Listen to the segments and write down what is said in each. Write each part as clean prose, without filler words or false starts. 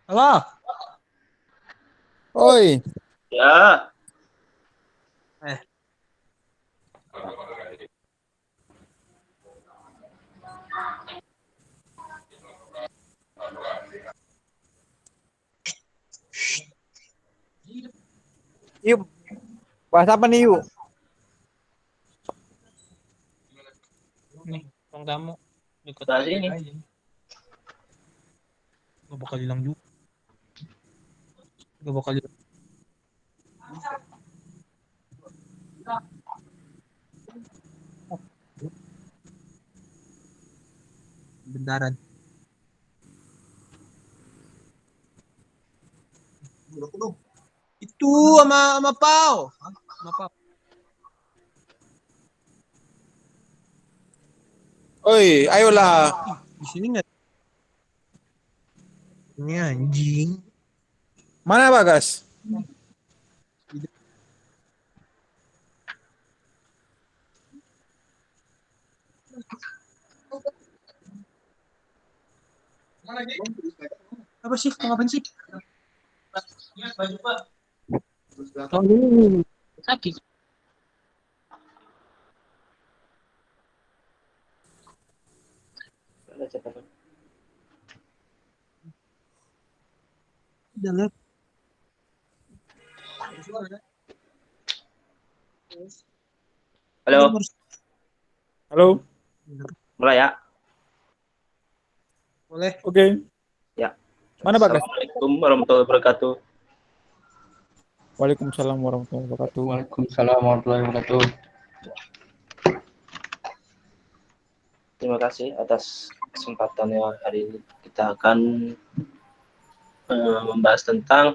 Halo. Oi, Ya, Eh, yuk bahas apa nih yuk? nih, bang tamu ikut bahas ini. aja. Gak bakal hilang juga. Gak bakal hilang. Oh, bentaran. Itu sama Pau. Hah? Sama Pau. Oi, ayolah. Ih, di sini nggak? Ini anjing. Mana Bagas? Di- Apa sih? Mau ngapain sih? Oh, sakit. Udah lihat. Udah Halo, harus. Halo. mulai ya. Boleh. Oke. Ya, Mana Bagas? Assalamualaikum warahmatullahi wabarakatuh. Waalaikumsalam warahmatullahi wabarakatuh. Waalaikumsalam warahmatullahi wabarakatuh. Terima kasih atas kesempatannya hari ini. Kita akan membahas tentang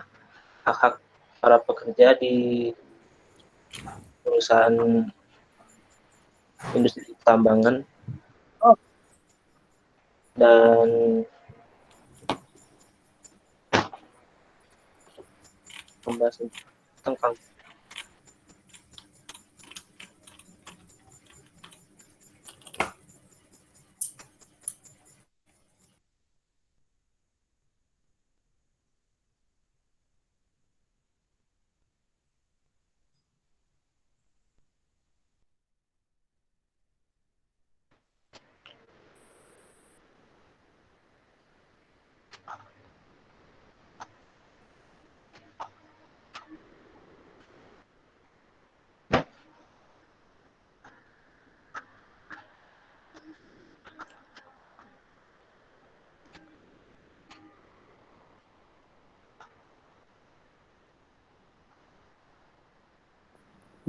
hak-hak para pekerja di perusahaan industri pertambangan Oh, dan membahas tentang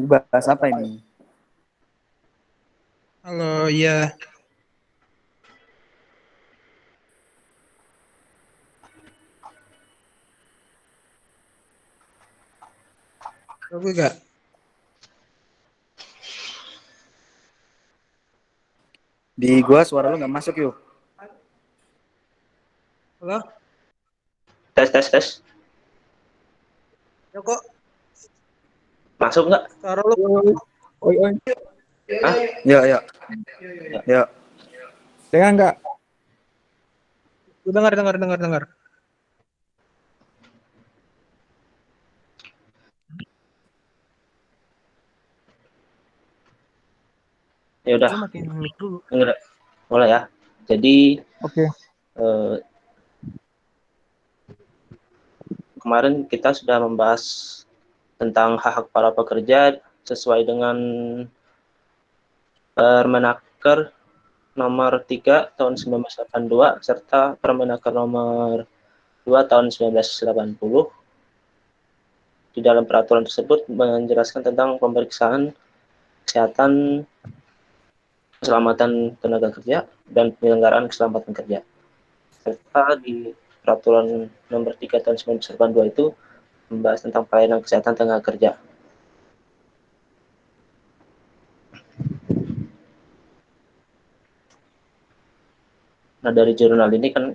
bahas apa ini? Halo, iya. Gue gak. Di gua suara lu nggak masuk yuk. Halo. tes tes tes. Ya kok. Masuk nggak? Suara lu. Oi, oi, oi. Hah? Ya, ya, Ya, ya. Dengar nggak? Gue dengar. ya udah. Gue matiin mic dulu. Denger. Mulai ya. Jadi Oke. eh, kemarin kita sudah membahas tentang hak-hak para pekerja sesuai dengan Permenaker nomor 3 tahun 1982 serta Permenaker nomor 2 tahun 1980. Di dalam peraturan tersebut menjelaskan tentang pemeriksaan kesehatan, keselamatan tenaga kerja, dan penyelenggaraan keselamatan kerja. Serta di peraturan nomor 3 tahun 1982 itu membahas tentang pelayanan kesehatan tenaga kerja. Nah, dari jurnal ini kan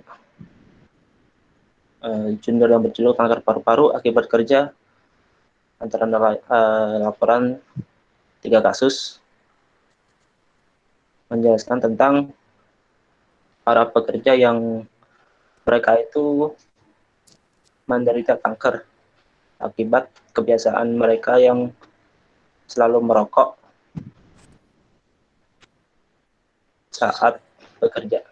jurnal yang berjudul kanker paru-paru akibat kerja antara laporan 3 kasus menjelaskan tentang para pekerja yang mereka itu menderita kanker akibat kebiasaan mereka yang selalu merokok saat bekerja.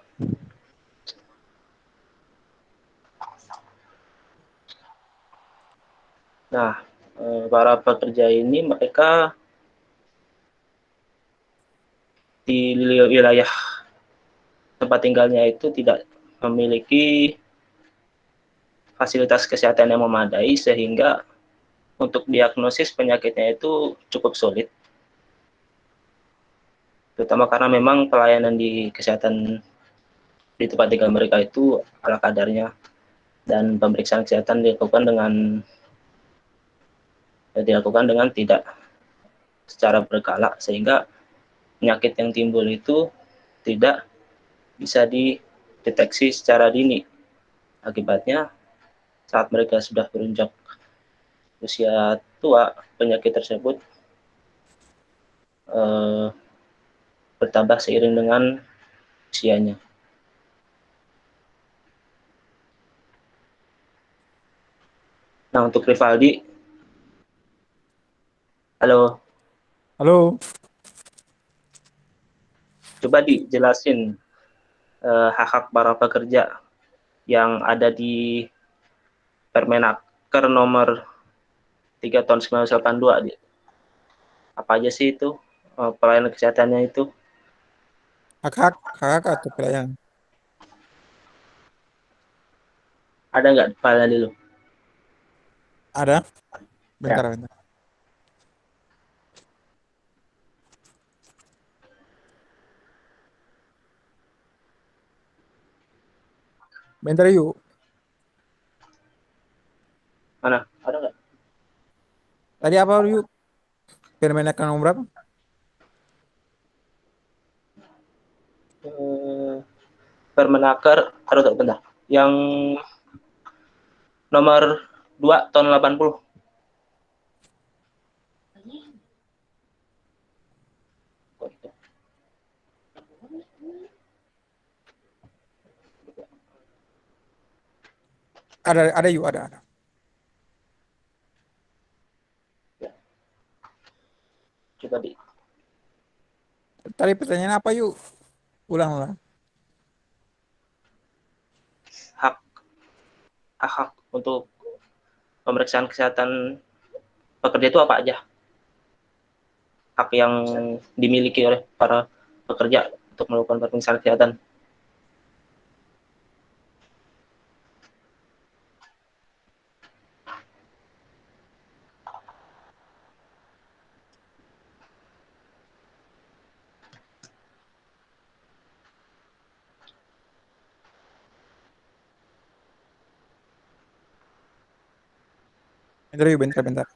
Nah, para pekerja ini mereka di wilayah tempat tinggalnya itu tidak memiliki fasilitas kesehatan yang memadai sehingga untuk diagnosis penyakitnya itu cukup sulit. Terutama karena memang pelayanan di kesehatan di tempat tinggal mereka itu ala kadarnya dan pemeriksaan kesehatan dilakukan dengan tidak secara berkala sehingga penyakit yang timbul itu tidak bisa dideteksi secara dini. Akibatnya saat mereka sudah beranjak usia tua, penyakit tersebut bertambah seiring dengan usianya. Nah, untuk Rivaldi, halo, Halo. coba dijelasin hak-hak para pekerja yang ada di Permenaker nomor 3 tahun 1982. Apa aja sih itu pelayanan kesehatannya itu? Hak-hak atau pelayan? Ada nggak pelayanan dulu? Ada. Ya, Bentar. Bentar yuk. mana? Ada nggak? Tadi apa yuk? Permenaker nomor berapa? Eh, Permenaker, harus bentar. Yang nomor 2 tahun 80. Ada yuk, ada. Ya, coba di Tadi pertanyaan apa yuk? Ulang. hak hak untuk pemeriksaan kesehatan pekerja itu apa aja? Hak yang dimiliki oleh para pekerja untuk melakukan pemeriksaan kesehatan. Bentar yuk, bentar.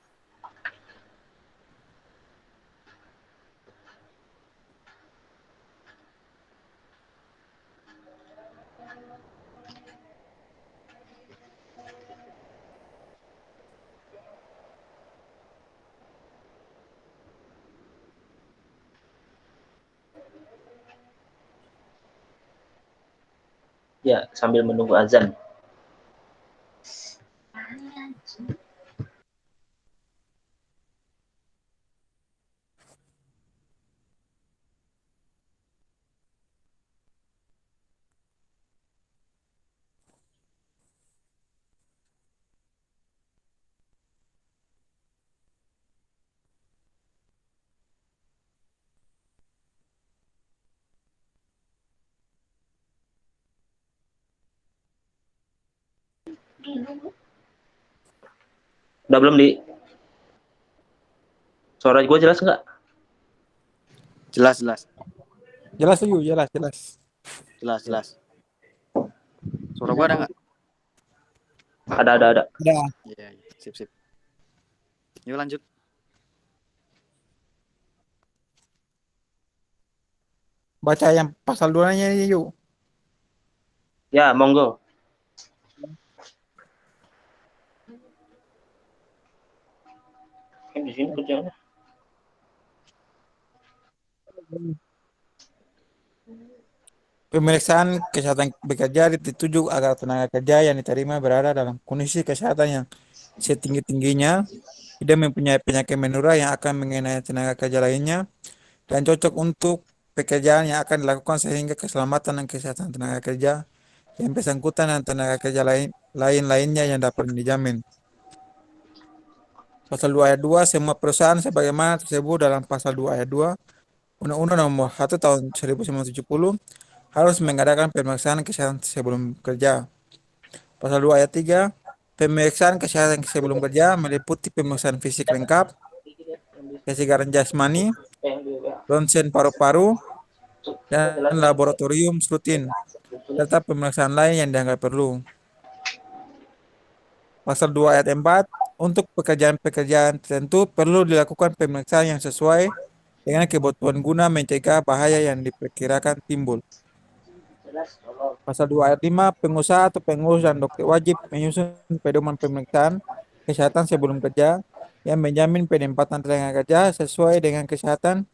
Ya, sambil menunggu azan. Udah belum di? Suara gue jelas nggak? Jelas. Jelas yuk, jelas. Suara gua ada nggak? Ada. Ada. Iya. Sip. Yuk lanjut. Baca yang pasal 2-nya yuk. Ya, monggo. Di sini kerjanya. Pemeriksaan kesehatan bekerja dituju agar tenaga kerja yang diterima berada dalam kondisi kesehatan yang setinggi-tingginya, tidak mempunyai penyakit menular yang akan mengenai tenaga kerja lainnya, dan cocok untuk pekerjaan yang akan dilakukan sehingga keselamatan dan kesehatan tenaga kerja yang bersangkutan dan tenaga kerja lainnya yang dapat dijamin. Pasal 2 ayat 2, semua perusahaan sebagaimana tersebut dalam pasal 2 ayat 2 Undang-Undang Nomor 1 Tahun 1970 harus mengadakan pemeriksaan kesehatan sebelum kerja. Pasal 2 ayat 3, pemeriksaan kesehatan sebelum kerja meliputi pemeriksaan fisik lengkap, kesegaran jasmani, ronsen paru-paru, dan laboratorium rutin, serta pemeriksaan lain yang dianggap perlu. Pasal 2 ayat 4, untuk pekerjaan-pekerjaan tertentu perlu dilakukan pemeriksaan yang sesuai dengan kebutuhan guna mencegah bahaya yang diperkirakan timbul. Pasal 2 ayat 5, pengusaha atau pengurus dan dokter wajib menyusun pedoman pemeriksaan kesehatan sebelum kerja yang menjamin penempatan tenaga kerja sesuai dengan kesehatan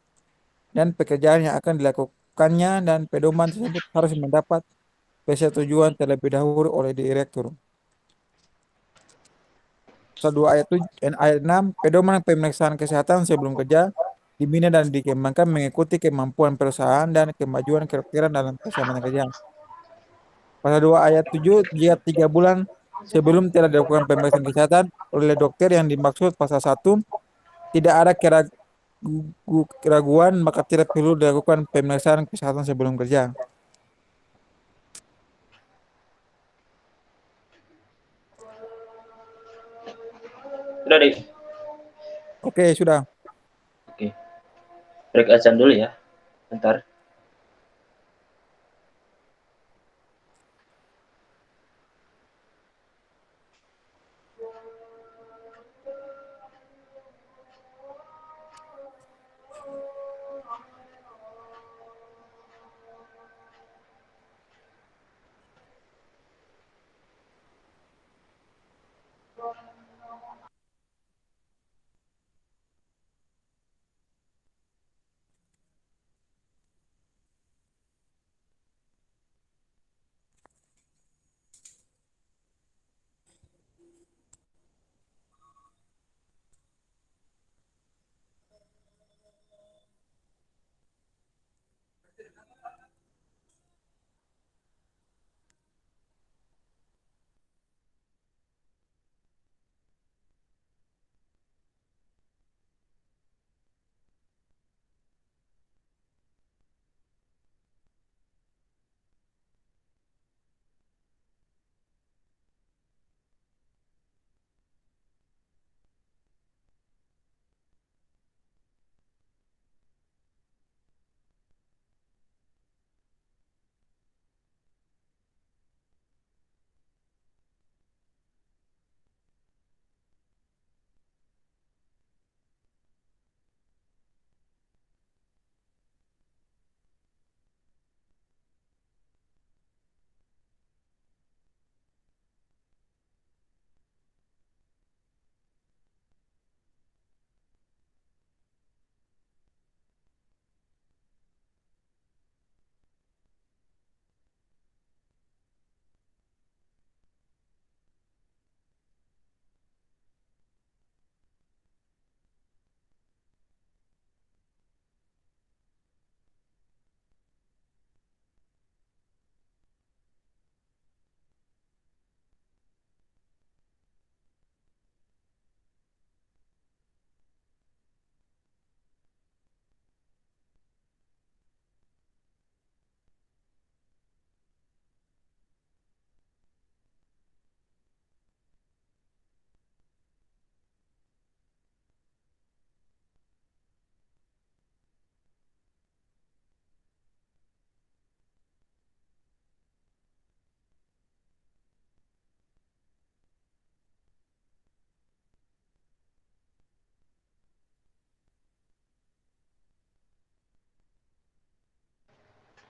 dan pekerjaan yang akan dilakukannya, dan pedoman tersebut harus mendapat persetujuan terlebih dahulu oleh direktur. Pasal 2 ayat 7, ayat 6, pedoman pemeriksaan kesehatan sebelum kerja dibina dan dikembangkan mengikuti kemampuan perusahaan dan kemajuan karakter dalam keselamatan kerja. Pasal 2 ayat 7, jika 3 bulan sebelum telah dilakukan pemeriksaan kesehatan oleh dokter yang dimaksud pasal 1, tidak ada keraguan, maka tidak perlu dilakukan pemeriksaan kesehatan sebelum kerja. Udah deh. Oke, sudah. Oke. Break azan dulu ya. Bentar.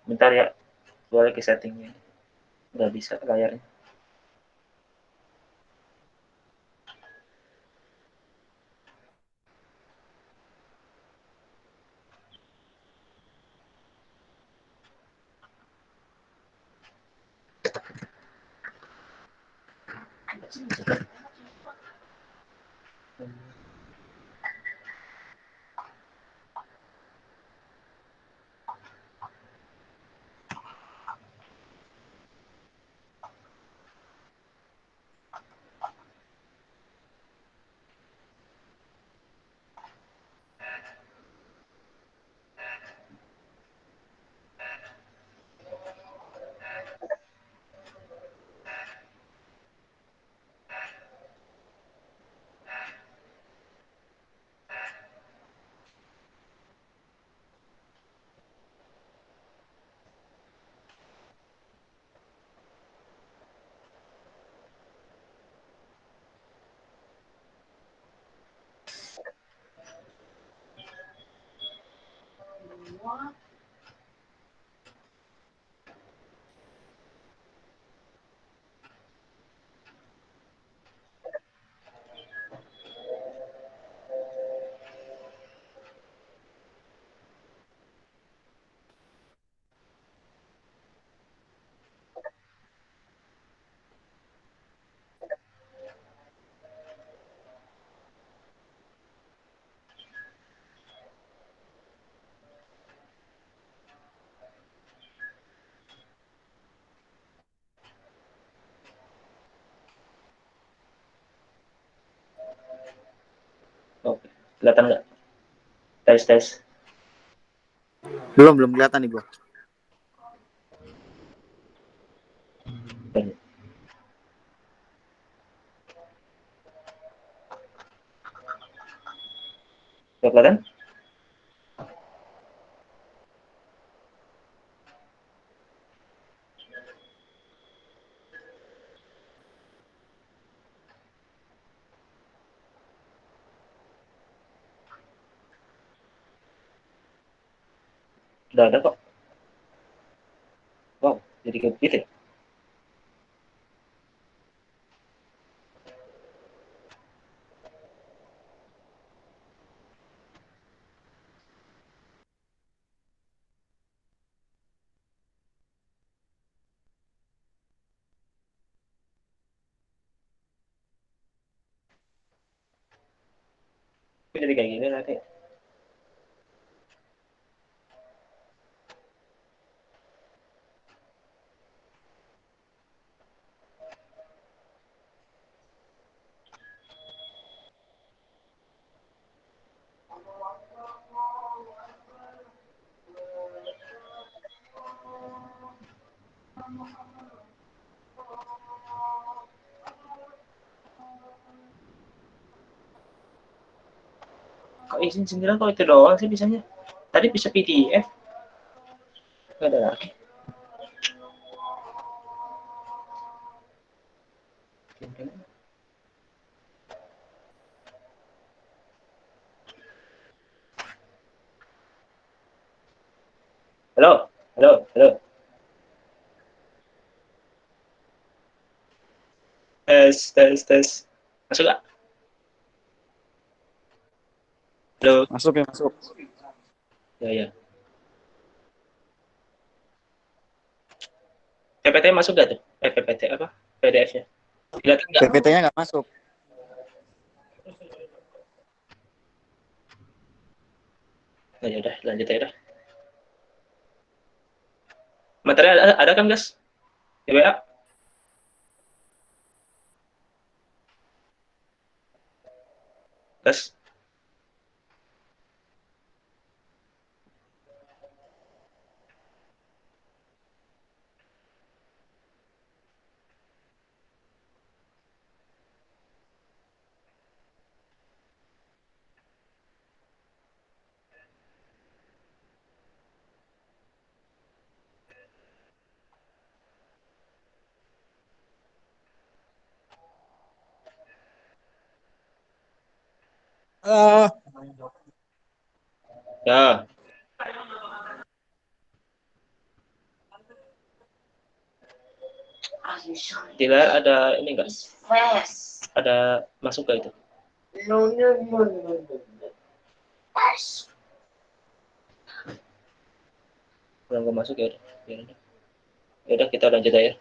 Bentar ya. Boleh ke settingnya. Nggak bisa layarnya. Oke, kelihatan nggak? Tes tes. Belum kelihatan nih gua. Udah kelihatan? Udah ada kok. Wow, jadi kayak gitu ya? Kok jadi kayak gini nanti? Kok izin 9 kok itu doang sih bisanya? Tadi bisa PDF. Nggak ada lagi. Halo, halo, halo. Tes, tes, tes. Masuk nggak? Halo. Masuk ya, masuk. Ya, ya. PPT masuk nggak tuh? PPT apa? PDF-nya. Kelihatan nggak? PPT-nya nggak masuk. Nah, ya udah, lanjut aja dah. Materi ada kan, guys? Di WA? Guys? Halo. Ya. Tidak ada ini enggak? Ada masuk ke itu? Kalau nggak masuk ya udah. Ya udah. Ya udah, kita lanjut aja.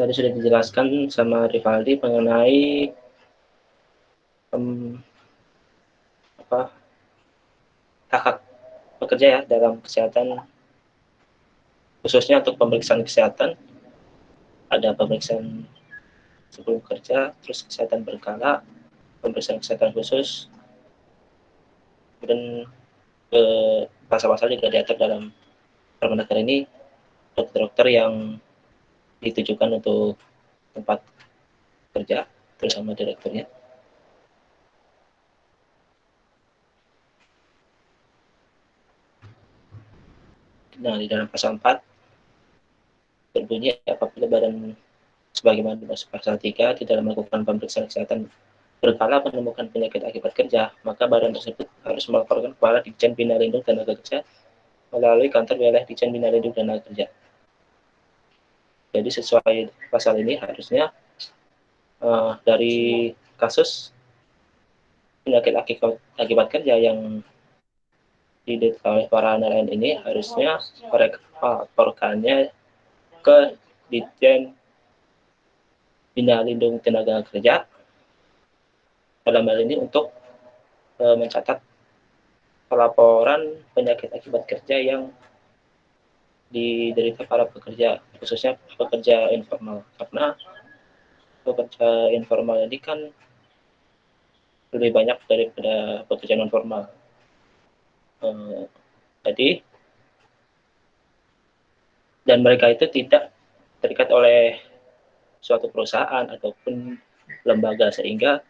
tadi sudah dijelaskan sama Rivaldi mengenai hak pekerja ya dalam kesehatan, khususnya untuk pemeriksaan kesehatan. Ada pemeriksaan sebelum kerja, terus kesehatan berkala, pemeriksaan kesehatan khusus, dan pasal-pasal juga diatur dalam Permenaker ini, dokter-dokter yang ditujukan untuk tempat kerja, terutama direkturnya. Nah, di dalam pasal 4 berbunyi apabila badan sebagaimana dimaksud pasal 3 di dalam melakukan pemeriksaan kesehatan berkala menemukan penyakit akibat kerja, maka badan tersebut harus melaporkan kepada Ditjen Bina Lindung Tenaga Kerja melalui kantor wilayah Ditjen Bina Lindung Tenaga Kerja. Jadi sesuai pasal ini harusnya dari kasus penyakit akibat kerja yang diderita oleh para nelayan ini harusnya mereka melaporkannya ke Ditjen Bina Lindung Tenaga Kerja dalam hal ini untuk mencatat pelaporan penyakit akibat kerja yang diderita para pekerja, khususnya pekerja informal, karena pekerja informal ini kan lebih banyak daripada pekerja non formal. Jadi dan mereka itu tidak terikat oleh suatu perusahaan ataupun lembaga, sehingga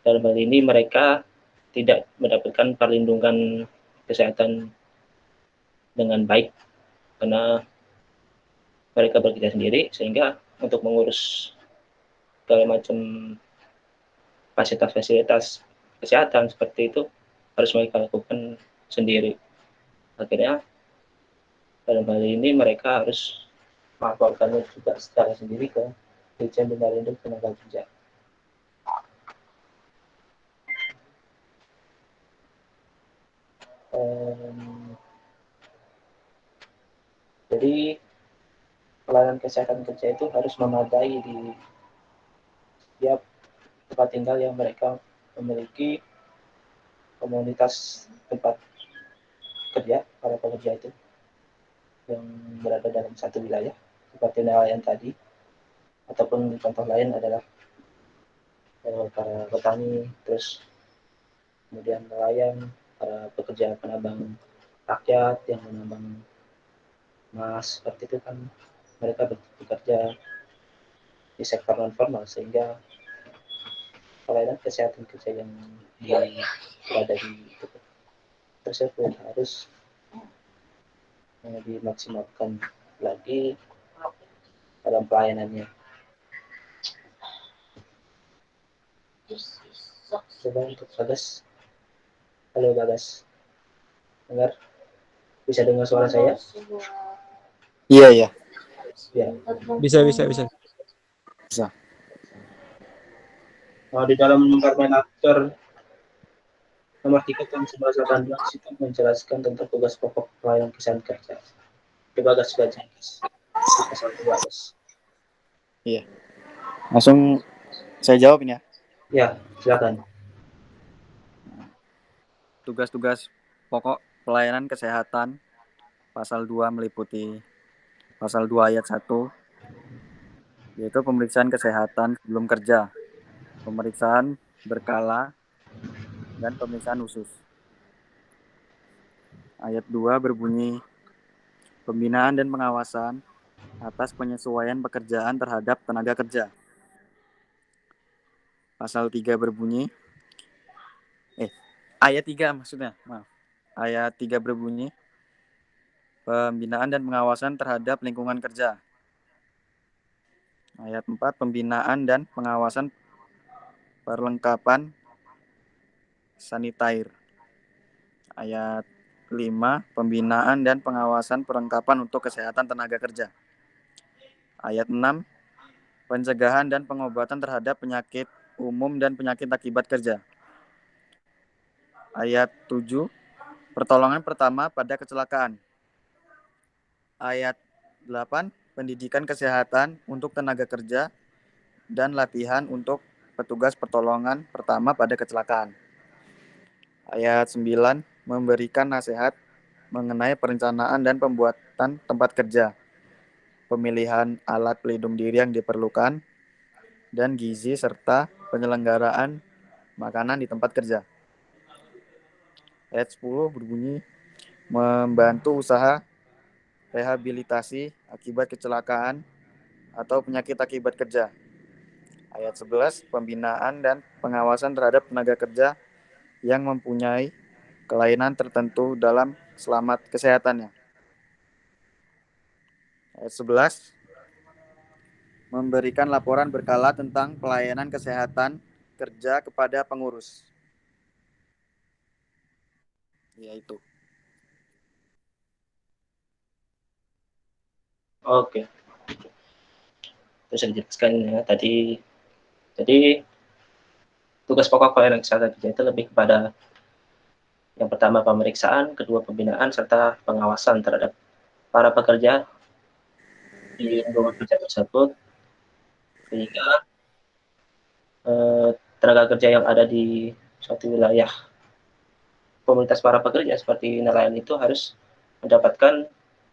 dalam hal ini mereka tidak mendapatkan perlindungan kesehatan dengan baik karena mereka bekerja sendiri, sehingga untuk mengurus segala macam fasilitas kesehatan seperti itu harus mereka lakukan sendiri. Akhirnya dalam hal ini mereka harus melaporkannya juga secara sendiri ke Ditjen Bina Lindung Tenaga Kerja. Jadi pelayanan kesehatan kerja itu harus memadai di setiap tempat tinggal yang mereka memiliki komunitas tempat kerja para pekerja itu yang berada dalam satu wilayah, seperti nelayan tadi, ataupun contoh lain adalah para petani, terus kemudian nelayan, para pekerja penambang rakyat yang menambang emas, seperti itu kan mereka bekerja di sektor non formal, sehingga pelayanan kesehatan kerja yang berada di tersebut harus dimaksimalkan lagi dalam pelayanannya. Coba untuk Bagas. Halo Bagas, dengar? Bisa dengar suara saya? Iya, iya. Ya. Bisa. Di dalam Permenaker nomor 3 tahun 1918 itu menjelaskan tentang tugas pokok pelayanan kesehatan kerja. Coba Bagas baca. Pasal 2, Bagas. Iya. Langsung saya jawabin ya. Ya, silakan. Tugas-tugas pokok pelayanan kesehatan pasal 2 meliputi pasal 2 ayat 1, yaitu pemeriksaan kesehatan sebelum kerja, pemeriksaan berkala, dan pemeriksaan khusus. Ayat 2 berbunyi, pembinaan dan pengawasan atas penyesuaian pekerjaan terhadap tenaga kerja. Pasal 3 berbunyi, ayat 3 maksudnya, maaf. Ayat 3 berbunyi, pembinaan dan pengawasan terhadap lingkungan kerja. Ayat 4, pembinaan dan pengawasan perlengkapan sanitair. Ayat 5, pembinaan dan pengawasan perlengkapan untuk kesehatan tenaga kerja. Ayat 6, pencegahan dan pengobatan terhadap penyakit umum dan penyakit akibat kerja. Ayat 7, pertolongan pertama pada kecelakaan. Ayat 8, pendidikan kesehatan untuk tenaga kerja, dan latihan untuk petugas pertolongan pertama pada kecelakaan. Ayat 9, memberikan nasihat mengenai perencanaan dan pembuatan tempat kerja, pemilihan alat pelindung diri yang diperlukan, dan gizi serta penyelenggaraan makanan di tempat kerja. Ayat 10 berbunyi, membantu usaha rehabilitasi akibat kecelakaan atau penyakit akibat kerja. Ayat 11, pembinaan dan pengawasan terhadap tenaga kerja yang mempunyai kelainan tertentu dalam selamat kesehatannya. Ayat 11, memberikan laporan berkala tentang pelayanan kesehatan kerja kepada pengurus. Yaitu. Oke, itu sudah dijelaskan ya tadi. Jadi tugas pokok pelayanan kesehatan kerja itu lebih kepada yang pertama pemeriksaan, kedua pembinaan, serta pengawasan terhadap para pekerja di lingkungan kerja tersebut, sehingga tenaga kerja yang ada di suatu wilayah komunitas para pekerja seperti nelayan itu harus mendapatkan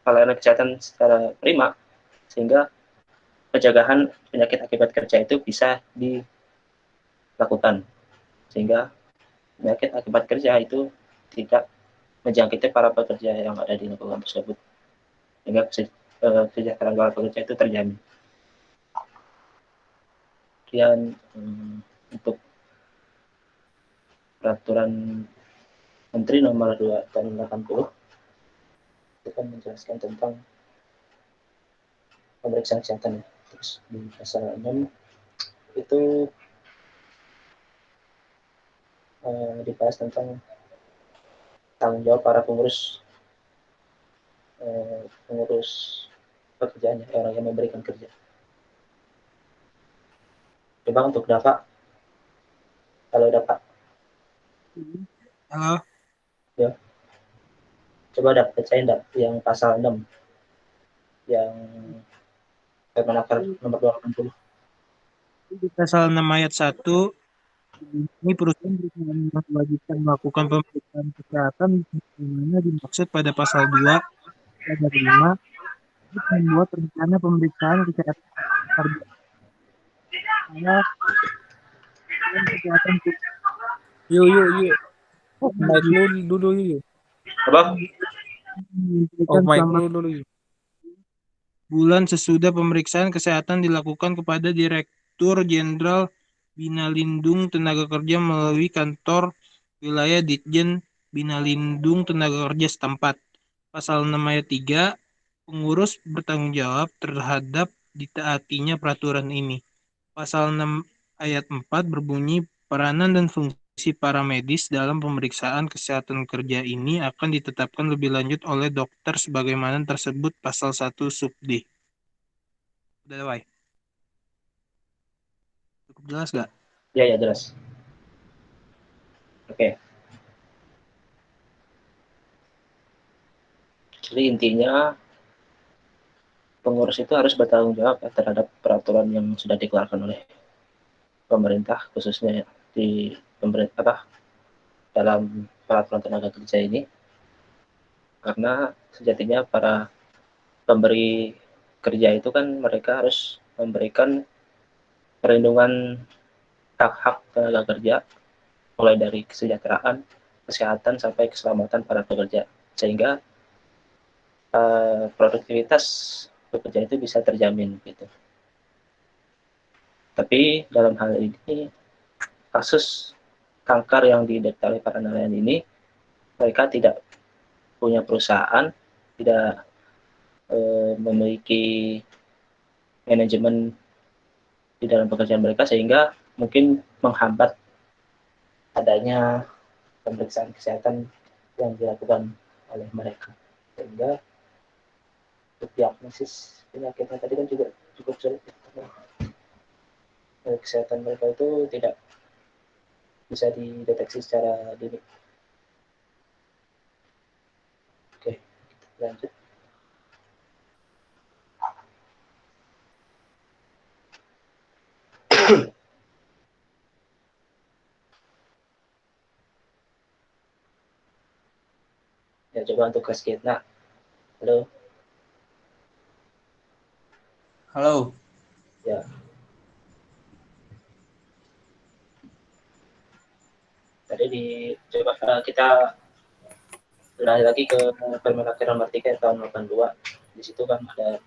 pelayanan kesehatan secara prima, sehingga pencegahan penyakit akibat kerja itu bisa dilakukan, sehingga penyakit akibat kerja itu tidak menjangkiti para pekerja yang ada di lingkungan tersebut, sehingga kesejahteraan para pekerja itu terjamin. Kemudian untuk peraturan Menteri nomor 2 tahun 80 itu kan menjelaskan tentang pemeriksaan kesehatan. Terus di pasal 6 itu dibahas tentang tanggung jawab para pengurus pekerjaan, orang yang memberikan kerja. Coba untuk dapat, kalau dapat, Halo. ya, coba dapat bacain yang pasal 6 yang Permenaker nomor 280. Di pasal 6 ayat 1, ini perusahaan diwajibkan melakukan pemeriksaan kesehatan sebagaimana dimaksud pada pasal 2 ayat 5 untuk membuat rencana pemeriksaan kesehatan kerja dan kesehatan Yuk. Off mic lu dulu yuk. Apa? Off memberikan mic selama lu dulu yuk. bulan sesudah pemeriksaan kesehatan dilakukan kepada Direktur Jenderal Bina Lindung Tenaga Kerja melalui kantor wilayah Ditjen Bina Lindung Tenaga Kerja setempat. Pasal 6 ayat 3, pengurus bertanggung jawab terhadap ditaatinya peraturan ini. Pasal 6 ayat 4 berbunyi, peranan dan fungsi para medis dalam pemeriksaan kesehatan kerja ini akan ditetapkan lebih lanjut oleh dokter sebagaimana tersebut pasal 1 sub D. Udah, Wai? Cukup jelas gak? Ya, jelas. Oke. Jadi intinya pengurus itu harus bertanggung jawab terhadap peraturan yang sudah dikeluarkan oleh pemerintah, khususnya di pemerintah dalam peraturan tenaga kerja ini, karena sejatinya para pemberi kerja itu kan mereka harus memberikan perlindungan hak-hak tenaga kerja, mulai dari kesejahteraan, kesehatan, sampai keselamatan para pekerja, sehingga produktivitas pekerja itu bisa terjamin gitu. Tapi dalam hal ini, kasus kanker yang diderita oleh para nelayan ini, mereka tidak punya perusahaan, tidak memiliki manajemen di dalam pekerjaan mereka, sehingga mungkin menghambat adanya pemeriksaan kesehatan yang dilakukan oleh mereka, sehingga untuk diagnosis penyakitnya tadi kan juga cukup sulit, karena kesehatan mereka itu tidak bisa dideteksi secara dini. Oke, lanjut. Kita coba untuk kelas kita. Halo. Halo. Ya. Tadi coba kita beralih lagi ke Permenaker nomor 3 tahun 82. Di situ kan ada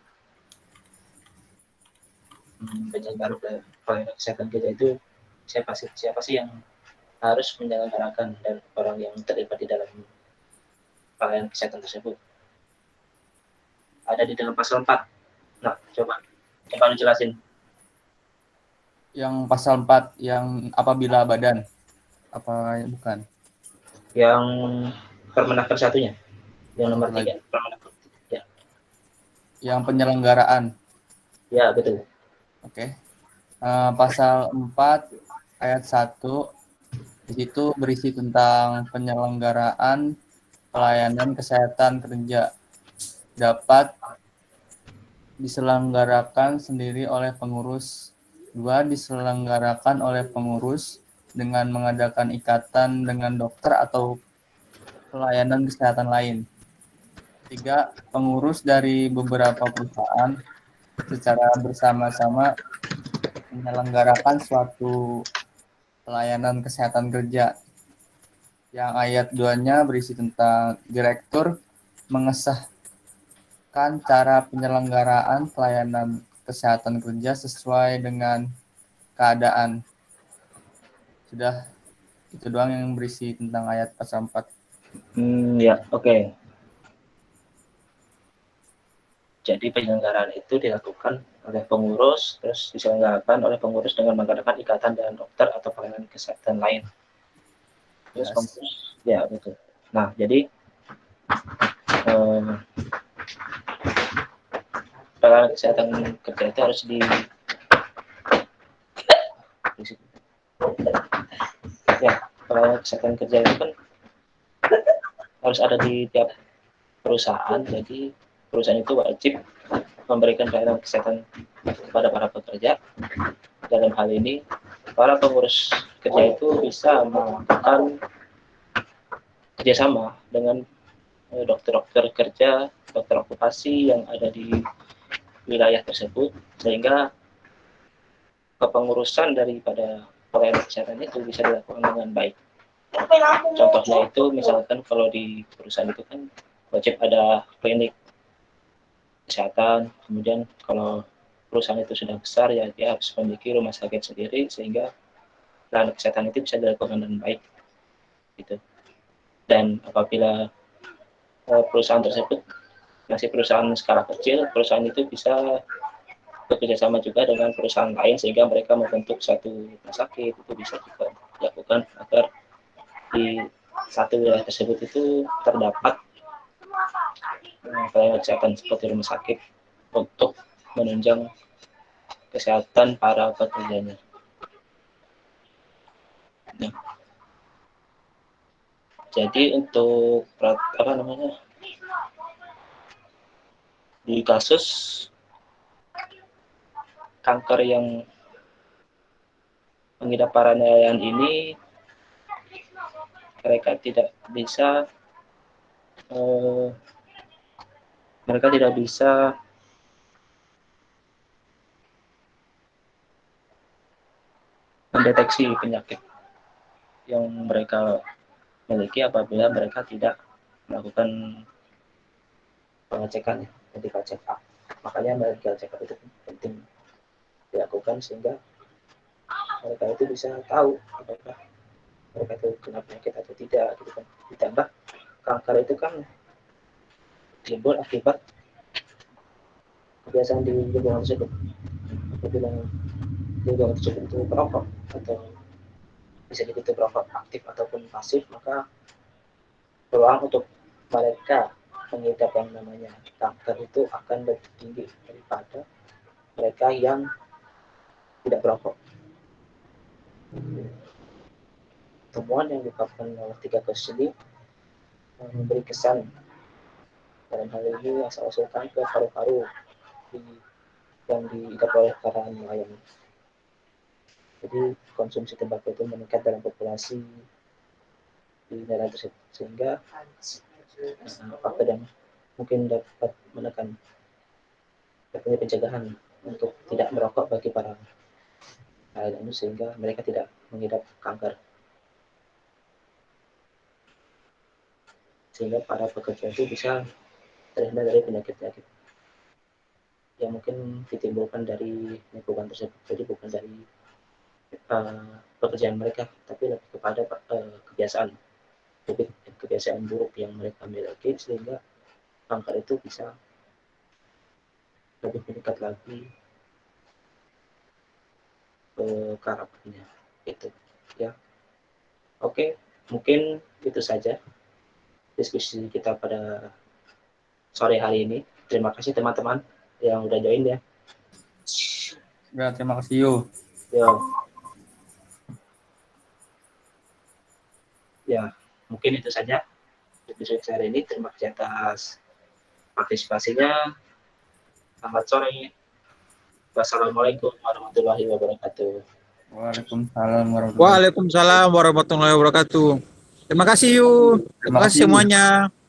penyelenggara pelayanan kesehatan kita itu siapa sih yang harus menyelenggarakan dan orang yang terlibat di dalam pelayanan kesehatan tersebut. Ada di dalam pasal 4. Nah, coba lu jelasin. Yang pasal 4 yang apabila badan apa bukan? Yang Permenaker satunya. Yang nomor 3. Lagi. Ya. Yang penyelenggaraan. Ya, betul. Oke. Pasal 4 ayat 1 di situ berisi tentang penyelenggaraan pelayanan kesehatan kerja dapat diselenggarakan sendiri oleh pengurus. 2. Diselenggarakan oleh pengurus dengan mengadakan ikatan dengan dokter atau pelayanan kesehatan lain. 3. Pengurus dari beberapa perusahaan secara bersama-sama menyelenggarakan suatu pelayanan kesehatan kerja. Yang ayat 2-nya berisi tentang direktur mengesahkan cara penyelenggaraan pelayanan kesehatan kerja sesuai dengan keadaan. Sudah itu doang yang berisi tentang ayat pasal 4. Ya, oke. Jadi penyelenggaraan itu dilakukan oleh pengurus, terus diselenggarakan oleh pengurus dengan mengadakan ikatan dengan dokter atau pelayanan kesehatan lain. Terus pengurus, ya betul. Nah, jadi pelayanan kesehatan kerja itu harus pelayanan kesehatan kerja itu kan harus ada di tiap perusahaan. Jadi perusahaan itu wajib memberikan pelayanan kesehatan kepada para pekerja. Dalam hal ini, para pengurus kerja itu bisa melakukan kerjasama dengan dokter-dokter kerja, dokter okupasi yang ada di wilayah tersebut, sehingga kepengurusan daripada pelayanan kesehatan itu bisa dilakukan dengan baik. Contohnya itu misalkan kalau di perusahaan itu kan wajib ada klinik kesehatan, kemudian kalau perusahaan itu sudah besar ya dia harus memiliki rumah sakit sendiri sehingga pelayanan kesehatan itu bisa dilakukan dengan baik gitu. Dan apabila perusahaan tersebut masih perusahaan skala kecil, perusahaan itu bisa bekerja sama juga dengan perusahaan lain sehingga mereka membentuk satu rumah sakit. Itu bisa juga dilakukan agar di satu wilayah tersebut itu terdapat pelayanan kesehatan seperti rumah sakit untuk menunjang kesehatan para pekerjanya. Nah, jadi untuk di kasus kanker yang mengidap paranoiaan ini, mereka tidak bisa mendeteksi penyakit yang mereka miliki apabila mereka tidak melakukan pengecekan medical check up. Makanya medical check up itu penting dilakukan sehingga mereka itu bisa tahu apakah mereka itu kena penyakit atau tidak gitu kan. Ditambah kanker itu kan timbul akibat kebiasaan di lingkungan tersebut. Apabila lingkungan tersebut itu perokok atau bisa dibilang perokok aktif ataupun pasif, maka peluang untuk mereka mengidap yang namanya kanker itu akan lebih tinggi daripada mereka yang tidak perokok. Temuan yang diungkapkan oleh 3 kasus ini memberi kesan dalam hal ini asal-usul kanker paru-paru yang diidap oleh para nelayan. Jadi konsumsi tembakau itu meningkat dalam populasi di daerah tersebut sehingga faktor yang mungkin dapat menekan pencegahan untuk tidak merokok bagi para rakyat sehingga mereka tidak mengidap kanker. Sehingga para pekerja itu bisa terhindar dari penyakit-penyakit yang mungkin ditimbulkan dari lingkungan tersebut. Jadi bukan dari pekerjaan mereka, tapi lebih kepada kebiasaan buruk yang mereka miliki sehingga kanker itu bisa lebih meningkat lagi karakternya itu ya. Oke, mungkin itu saja diskusi kita pada sore hari ini. Terima kasih teman-teman yang udah join ya. Ya, terima kasih Yu. Ya, mungkin itu saja diskusi hari ini. Terima kasih atas partisipasinya. Selamat sore. Wassalamualaikum warahmatullahi wabarakatuh. Waalaikumsalam warahmatullahi wabarakatuh. Terima kasih Yu. Terima kasih semuanya.